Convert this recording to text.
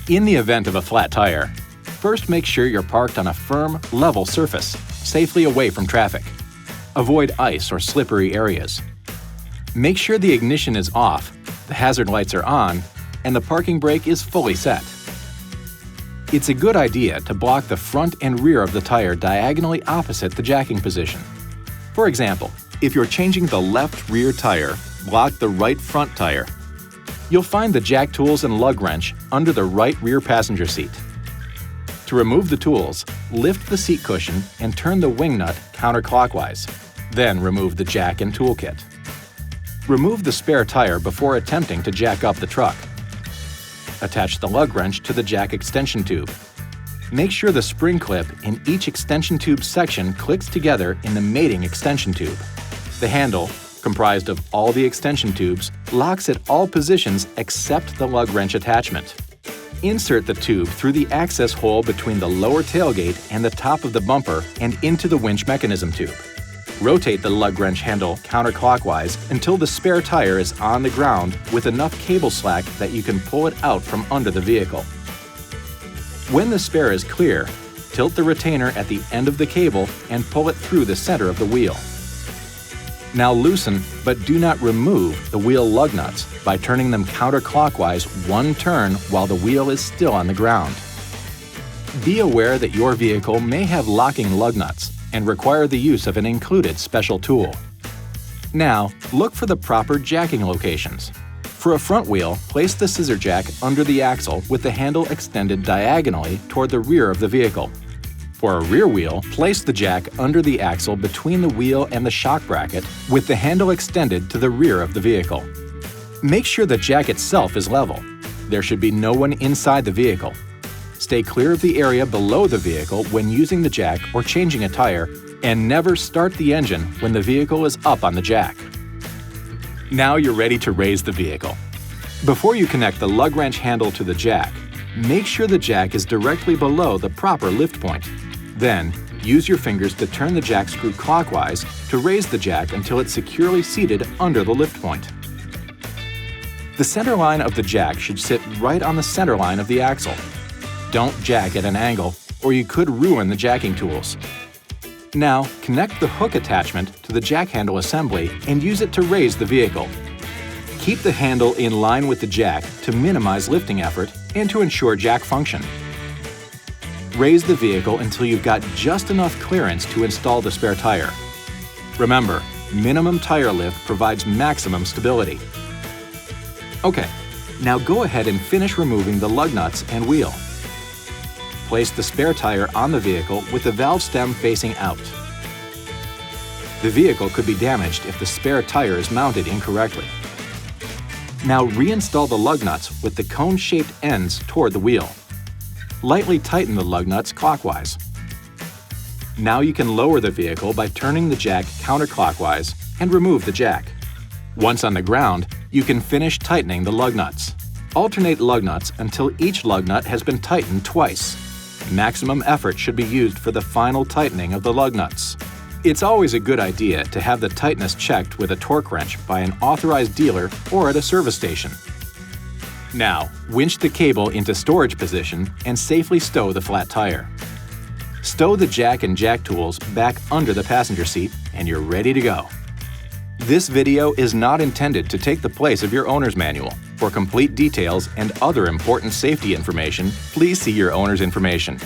In the event of a flat tire, first make sure you're parked on a firm, level surface, safely away from traffic. Avoid ice or slippery areas. Make sure the ignition is off, the hazard lights are on, and the parking brake is fully set. It's a good idea to block the front and rear of the tire diagonally opposite the jacking position. For example, if you're changing the left rear tire, block the right front tire. You'll find the jack tools and lug wrench under the right rear passenger seat. To remove the tools, lift the seat cushion and turn the wing nut counterclockwise. Then remove the jack and toolkit. Remove the spare tire before attempting to jack up the truck. Attach the lug wrench to the jack extension tube. Make sure the spring clip in each extension tube section clicks together in the mating extension tube. The handle, comprised of all the extension tubes, locks at all positions except the lug wrench attachment. Insert the tube through the access hole between the lower tailgate and the top of the bumper and into the winch mechanism tube. Rotate the lug wrench handle counterclockwise until the spare tire is on the ground with enough cable slack that you can pull it out from under the vehicle. When the spare is clear, tilt the retainer at the end of the cable and pull it through the center of the wheel. Now loosen, but do not remove, the wheel lug nuts by turning them counterclockwise one turn while the wheel is still on the ground. Be aware that your vehicle may have locking lug nuts and require the use of an included special tool. Now, look for the proper jacking locations. For a front wheel, place the scissor jack under the axle with the handle extended diagonally toward the rear of the vehicle. For a rear wheel, place the jack under the axle between the wheel and the shock bracket with the handle extended to the rear of the vehicle. Make sure the jack itself is level. There should be no one inside the vehicle. Stay clear of the area below the vehicle when using the jack or changing a tire, and never start the engine when the vehicle is up on the jack. Now you're ready to raise the vehicle. Before you connect the lug wrench handle to the jack, make sure the jack is directly below the proper lift point. Then, use your fingers to turn the jack screw clockwise to raise the jack until it's securely seated under the lift point. The center line of the jack should sit right on the center line of the axle. Don't jack at an angle, or you could ruin the jacking tools. Now, connect the hook attachment to the jack handle assembly and use it to raise the vehicle. Keep the handle in line with the jack to minimize lifting effort and to ensure jack function. Raise the vehicle until you've got just enough clearance to install the spare tire. Remember, minimum tire lift provides maximum stability. Okay, now go ahead and finish removing the lug nuts and wheel. Place the spare tire on the vehicle with the valve stem facing out. The vehicle could be damaged if the spare tire is mounted incorrectly. Now reinstall the lug nuts with the cone-shaped ends toward the wheel. Lightly tighten the lug nuts clockwise. Now you can lower the vehicle by turning the jack counterclockwise and remove the jack. Once on the ground, you can finish tightening the lug nuts. Alternate lug nuts until each lug nut has been tightened twice. Maximum effort should be used for the final tightening of the lug nuts. It's always a good idea to have the tightness checked with a torque wrench by an authorized dealer or at a service station. Now, winch the cable into storage position and safely stow the flat tire. Stow the jack and jack tools back under the passenger seat and you're ready to go. This video is not intended to take the place of your owner's manual. For complete details and other important safety information, please see your owner's information.